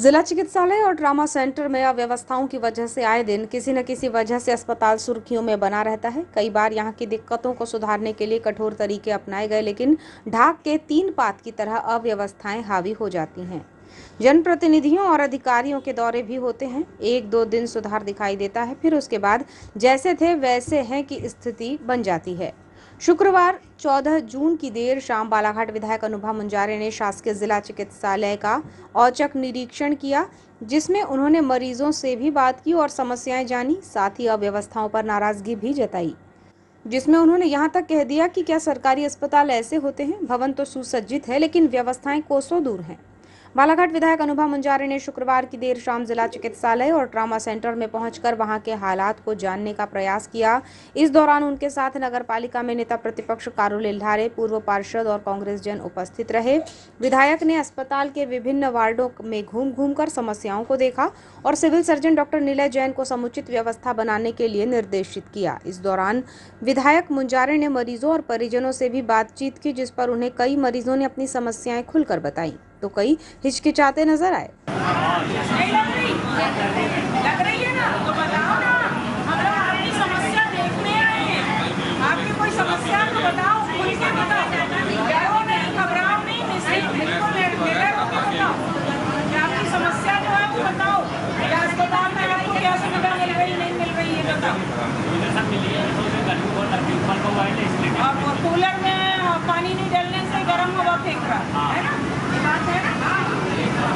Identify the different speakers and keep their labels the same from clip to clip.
Speaker 1: जिला चिकित्सालय और ट्रॉमा सेंटर में अव्यवस्थाओं की वजह से आए दिन किसी न किसी वजह से अस्पताल सुर्खियों में बना रहता है। कई बार यहां की दिक्कतों को सुधारने के लिए कठोर तरीके अपनाए गए, लेकिन ढाक के 3 पात की तरह अव्यवस्थाएं हावी हो जाती हैं। जनप्रतिनिधियों और अधिकारियों के दौरे भी होते हैं। 1-2 दिन सुधार दिखाई देता है, फिर उसके बाद जैसे थे वैसे हैं की स्थिति बन जाती है। शुक्रवार 14 जून की देर शाम बालाघाट विधायक अनुभा मुंजारे ने शासकीय जिला चिकित्सालय का औचक निरीक्षण किया, जिसमें उन्होंने मरीजों से भी बात की और समस्याएं जानी, साथ ही अव्यवस्थाओं पर नाराजगी भी जताई, जिसमें उन्होंने यहां तक कह दिया कि क्या सरकारी अस्पताल ऐसे होते हैं? भवन तो सुसज्जित है, लेकिन व्यवस्थाएं कोसों दूर हैं। बालाघाट विधायक अनुभा मुंजारे ने शुक्रवार की देर शाम जिला चिकित्सालय और ट्रॉमा सेंटर में पहुंचकर वहां के हालात को जानने का प्रयास किया। इस दौरान उनके साथ नगर पालिका में नेता प्रतिपक्ष कारू लिल्हारे, पूर्व पार्षद और कांग्रेस जन उपस्थित रहे। विधायक ने अस्पताल के विभिन्न वार्डों में घूम कर समस्याओं को देखा और civil surgeon doctor Nilay Jain को समुचित व्यवस्था बनाने के लिए निर्देशित किया। इस दौरान विधायक मुंजारे ने मरीजों और परिजनों से भी बातचीत की, जिस पर उन्हें कई मरीजों ने अपनी समस्याएं खुलकर बताई, तो कई हिचकिचाते नजर आए।
Speaker 2: लग रही है ना, तो बताओ ना, हम लोग आपकी समस्या देखने आए हैं। आपकी कोई समस्या तो बताओ, खुल के बताओ, डरो नहीं, घबराओ नहीं, बताओ कि आपकी समस्या जो है वो बताओ। या अस्पताल में आपको क्या सुविधा मिल रही नहीं मिल रही है बताओ। और कूलर में पानी नहीं डालने से गर्म हवा फेंक रहा है ना, ये बात है ना।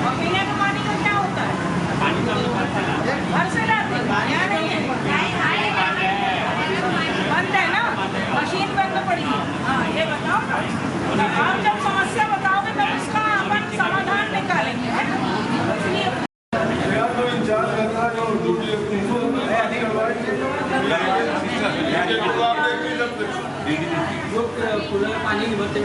Speaker 2: और पीने का पानी का क्या होता है? घर से लाते हैं, नहीं है, बंद है ना, मशीन बंद पड़ी है। हाँ, ये बताओ ना, आप जब समस्या बताओगे तब उसका अपन समाधान निकालेंगे, है ना। इसलिए
Speaker 3: पानी नहीं भरते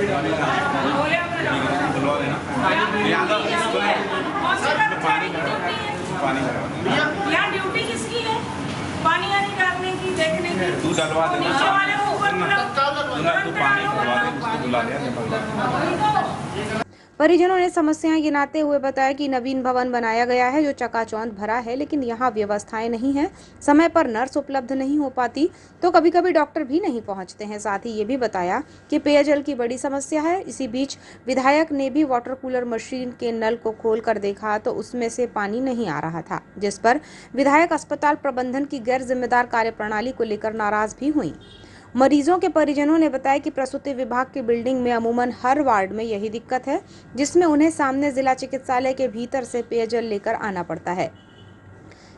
Speaker 2: यहाँ ड्यूटी किसकी है? पानी आने डालने की, देखने की।
Speaker 3: तू डलवा देना,
Speaker 2: नीचे वाले को ऊपर
Speaker 1: परिजनों ने समस्याएं गिनाते हुए बताया कि नवीन भवन बनाया गया है जो चकाचौंध भरा है, लेकिन यहाँ व्यवस्थाएं नहीं है। समय पर नर्स उपलब्ध नहीं हो पाती, तो कभी कभी डॉक्टर भी नहीं पहुँचते हैं। साथ ही ये भी बताया कि पेयजल की बड़ी समस्या है। इसी बीच विधायक ने भी वाटर कूलर मशीन के नल को खोल कर देखा तो उसमें से पानी नहीं आ रहा था, जिस पर विधायक अस्पताल प्रबंधन की गैर जिम्मेदार कार्यप्रणाली को लेकर नाराज भी हुई। मरीजों के परिजनों ने बताया कि प्रसूति विभाग की बिल्डिंग में अमूमन हर वार्ड में यही दिक्कत है, जिसमें उन्हें सामने जिला चिकित्सालय के भीतर से पेयजल लेकर आना पड़ता है।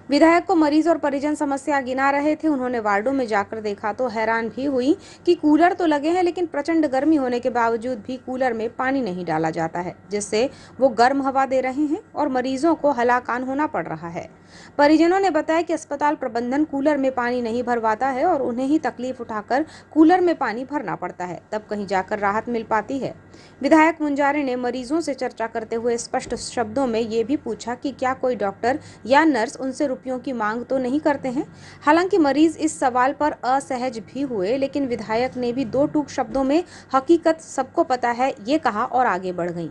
Speaker 1: विधायक को मरीज और परिजन समस्या गिना रहे थे। उन्होंने वार्डों में जाकर देखा तो हैरान भी हुई कि कूलर तो लगे हैं, लेकिन प्रचंड गर्मी होने के बावजूद भी कूलर में पानी नहीं डाला जाता है, जिससे वो गर्म हवा दे रहे हैं और मरीजों को हलाकान होना पड़ रहा है। परिजनों ने बताया कि अस्पताल प्रबंधन कूलर में पानी नहीं भरवाता है और उन्हें ही तकलीफ उठाकर कूलर में पानी भरना पड़ता है, तब कहीं जाकर राहत मिल पाती है। विधायक मुंजारे ने मरीजों से चर्चा करते हुए स्पष्ट शब्दों में ये भी पूछा कि क्या कोई डॉक्टर या नर्स उनसे रुपयों की मांग तो नहीं करते हैं। हालांकि मरीज इस सवाल पर असहज भी हुए, लेकिन विधायक ने भी 2 टूक शब्दों में हकीकत सबको पता है ये कहा और आगे बढ़ गईं।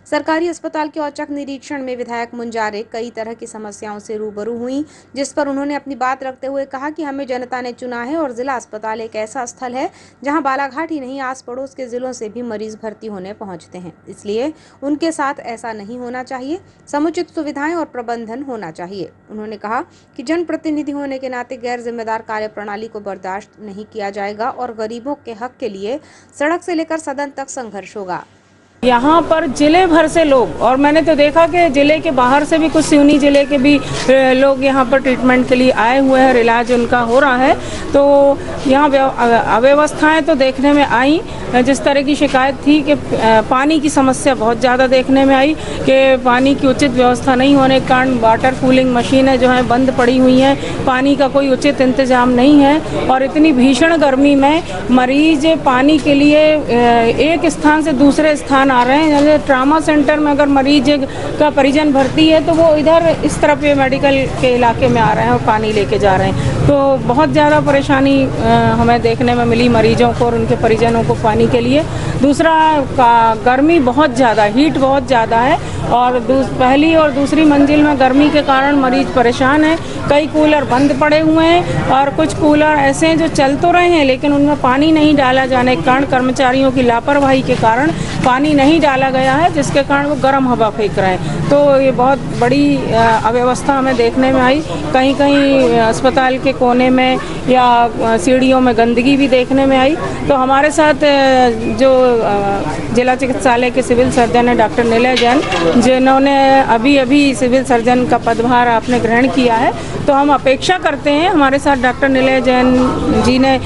Speaker 1: सरकारी अस्पताल के औचक निरीक्षण में विधायक मुंजारे कई तरह की समस्याओं से रूबरू हुई, जिस पर उन्होंने अपनी बात रखते हुए कहा कि हमें जनता ने चुना है और जिला अस्पताल एक ऐसा स्थल है जहां बालाघाट ही नहीं आस पड़ोस के जिलों से भी मरीज भर्ती होने पहुंचते हैं, इसलिए उनके साथ ऐसा नहीं होना चाहिए। समुचित सुविधाएं और प्रबंधन होना चाहिए। उन्होंने कहा कि जनप्रतिनिधि होने के नाते गैर जिम्मेदार कार्यप्रणाली को बर्दाश्त नहीं किया जाएगा और गरीबों के हक के लिए सड़क से लेकर सदन तक संघर्ष होगा।
Speaker 2: यहाँ पर जिले भर से लोग, और मैंने तो देखा कि जिले के बाहर से भी कुछ सिवनी जिले के भी लोग यहाँ पर ट्रीटमेंट के लिए आए हुए हैं, इलाज उनका हो रहा है। तो यहाँ अव्यवस्थाएं तो देखने में आई। जिस तरह की शिकायत थी कि पानी की समस्या बहुत ज़्यादा देखने में आई कि पानी की उचित व्यवस्था नहीं होने के कारण वाटर कूलिंग मशीनें जो हैं बंद पड़ी हुई हैं, पानी का कोई उचित इंतजाम नहीं है और इतनी भीषण गर्मी में मरीज पानी के लिए एक स्थान से दूसरे स्थान परेशान आ रहे हैं। जैसे ट्रामा सेंटर में अगर मरीज का परिजन भर्ती है तो वो इधर इस तरफ ये मेडिकल के इलाके में आ रहे हैं और पानी लेके जा रहे हैं। तो बहुत ज़्यादा परेशानी हमें देखने में मिली मरीजों को और उनके परिजनों को पानी के लिए। दूसरा, गर्मी बहुत ज़्यादा, हीट बहुत ज़्यादा है और पहली और दूसरी मंजिल में गर्मी के कारण मरीज परेशान हैं। कई कूलर बंद पड़े हुए हैं और कुछ कूलर ऐसे हैं जो चल तो रहे हैं लेकिन उनमें पानी नहीं डाला जाने के कारण, कर्मचारियों की लापरवाही के कारण पानी नहीं डाला गया है, जिसके कारण वो गर्म हवा फेंक रहे हैं। तो ये बहुत बड़ी अव्यवस्था हमें देखने में आई। कहीं कहीं अस्पताल के कोने में या सीढ़ियों में गंदगी भी देखने में आई। तो हमारे साथ जो जिला चिकित्सालय के सिविल सर्जन है डॉक्टर निलय जैन, जिन्होंने अभी सिविल सर्जन का पदभार आपने ग्रहण किया है, तो हम अपेक्षा करते हैं, हमारे साथ डॉक्टर निलय जैन जी ने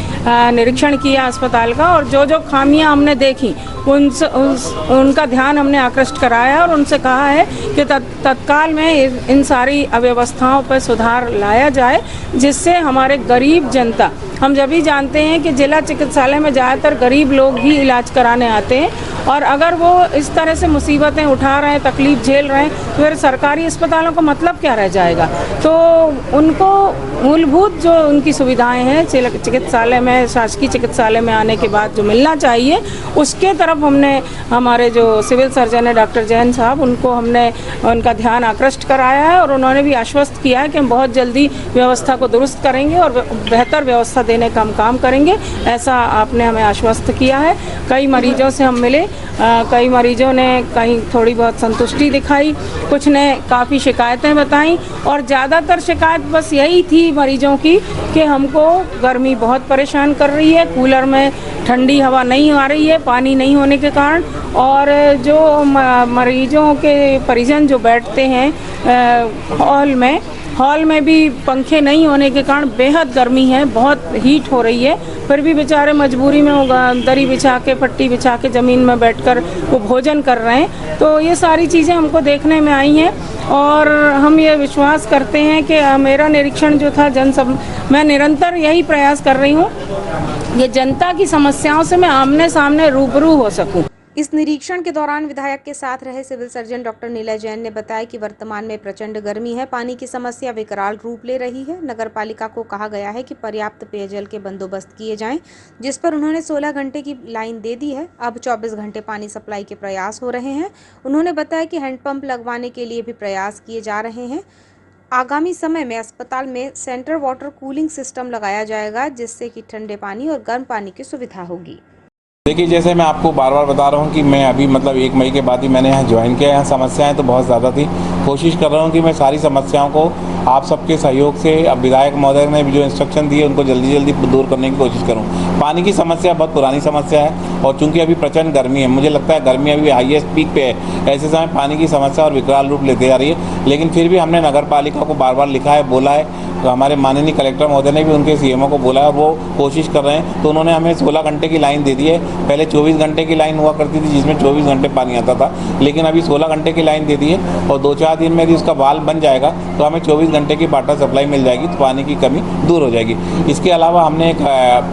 Speaker 2: निरीक्षण किया अस्पताल का और जो खामियां हमने देखी उनका ध्यान हमने आकृष्ट कराया और उनसे कहा है कि तत्काल में इन सारी अव्यवस्थाओं पर सुधार लाया जाए, जिससे हमारे गरीब जनता, हम जब भी जानते हैं कि जिला चिकित्सालय में ज़्यादातर गरीब लोग ही इलाज कराने आते हैं और अगर वो इस तरह से मुसीबतें उठा रहे हैं, तकलीफ झेल रहे हैं, तो फिर सरकारी अस्पतालों का मतलब क्या रह जाएगा। तो उनको मूलभूत जो उनकी सुविधाएं हैं चिकित्सालय में, शासकीय चिकित्सालय में आने के बाद जो मिलना चाहिए, उसके तरफ हमने, हमारे जो सिविल सर्जन है डॉक्टर जैन साहब, उनको हमने उनका ध्यान आकृष्ट कराया है और उन्होंने भी आश्वस्त किया है कि हम बहुत जल्दी व्यवस्था को दुरुस्त करेंगे और बेहतर व्यवस्था देने का हम काम करेंगे। ऐसा आपने हमें आश्वस्त किया है। कई मरीजों से हम मिले, कई मरीजों ने कहीं थोड़ी बहुत संतुष्टि दिखाई, कुछ ने काफ़ी शिकायतें बताईं और ज़्यादातर शिकायत बस यही थी मरीजों की कि हमको गर्मी बहुत परेशान कर रही है, कूलर में ठंडी हवा नहीं आ रही है पानी नहीं होने के कारण, और जो मरीजों के परिजन जो बैठते हैं हॉल में भी पंखे नहीं होने के कारण बेहद गर्मी है, बहुत हीट हो रही है, फिर भी बेचारे मजबूरी में दरी बिछा के, पट्टी बिछा के ज़मीन में बैठकर वो भोजन कर रहे हैं। तो ये सारी चीज़ें हमको देखने में आई हैं और हम ये विश्वास करते हैं कि मेरा निरीक्षण जो था मैं निरंतर यही प्रयास कर रही हूँ कि जनता की समस्याओं से मैं आमने सामने रूबरू हो सकूँ।
Speaker 1: इस निरीक्षण के दौरान विधायक के साथ रहे सिविल सर्जन डॉक्टर निलय जैन ने बताया कि वर्तमान में प्रचंड गर्मी है, पानी की समस्या विकराल रूप ले रही है। नगर पालिका को कहा गया है कि पर्याप्त पेयजल के बंदोबस्त किए जाएं, जिस पर उन्होंने 16 घंटे की लाइन दे दी है। अब 24 घंटे पानी सप्लाई के प्रयास हो रहे हैं। उन्होंने बताया कि हैंडपंप लगवाने के लिए भी प्रयास किए जा रहे हैं। आगामी समय में अस्पताल में सेंट्रल वाटर कूलिंग सिस्टम लगाया जाएगा, जिससे कि ठंडे पानी और गर्म पानी की सुविधा होगी।
Speaker 4: देखिए, जैसे मैं आपको बार बार बता रहा हूँ कि मैं अभी 1 मई के बाद ही मैंने यहाँ ज्वाइन किया। यहाँ समस्याएं तो बहुत ज़्यादा थी। कोशिश कर रहा हूँ कि मैं सारी समस्याओं को आप सबके सहयोग से, अब विधायक महोदय ने भी जो इंस्ट्रक्शन दिए उनको जल्दी जल्दी दूर करने की कोशिश करूँ। पानी की समस्या बहुत पुरानी समस्या है और चूँकि अभी प्रचंड गर्मी है, मुझे लगता है गर्मी अभी हाईएस्ट पीक पे है, ऐसे समय पानी की समस्या और विकराल रूप लेते जा रही है। लेकिन फिर भी हमने नगर पालिका को बार बार लिखा है, बोला है, तो हमारे माननीय कलेक्टर महोदय ने भी उनके सीएमओ को बोला है, वो कोशिश कर रहे हैं। तो उन्होंने हमें 16 घंटे की लाइन दे दी है। पहले 24 घंटे की लाइन हुआ करती थी जिसमें 24 घंटे पानी आता था, लेकिन अभी 16 घंटे की लाइन दे दी है और 2-4 दिन में यदि उसका वाल्व बन जाएगा तो हमें 24 घंटे की वाटर सप्लाई मिल जाएगी, तो पानी की कमी दूर हो जाएगी। इसके अलावा हमने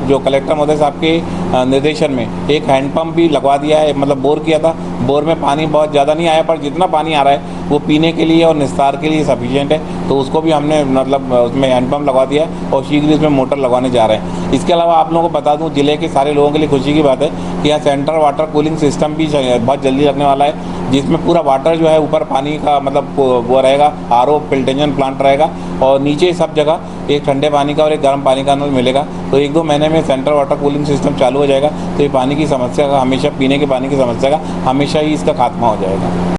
Speaker 4: जो कलेक्टर महोदय साहब के निर्देशन में एक हैंडपम्प भी लगवा दिया है, मतलब बोर किया था। बोर में पानी बहुत ज़्यादा नहीं आया, पर जितना पानी आ रहा है वो पीने के लिए और निस्तार के लिए सफिशिएंट है, तो उसको भी हमने मतलब उसमें हैंडपम्प लगवा दिया है और शीघ्र इसमें मोटर लगवाने जा रहे हैं। इसके अलावा आप लोगों को बता दूं, जिले के सारे लोगों के लिए खुशी की बात है कि यहाँ सेंट्रल वाटर कूलिंग सिस्टम भी बहुत जल्दी लगने वाला है, जिसमें पूरा वाटर जो है ऊपर पानी का मतलब वो रहेगा, आरओ फिल्ट्रेशन प्लांट रहेगा और नीचे सब जगह एक ठंडे पानी का और एक गर्म पानी का नल मिलेगा। तो 1-2 महीने में सेंट्रल वाटर कूलिंग सिस्टम चालू हो जाएगा, तो ये पानी की समस्या का, हमेशा पीने के पानी की समस्या का हमेशा ही इसका खात्मा हो जाएगा।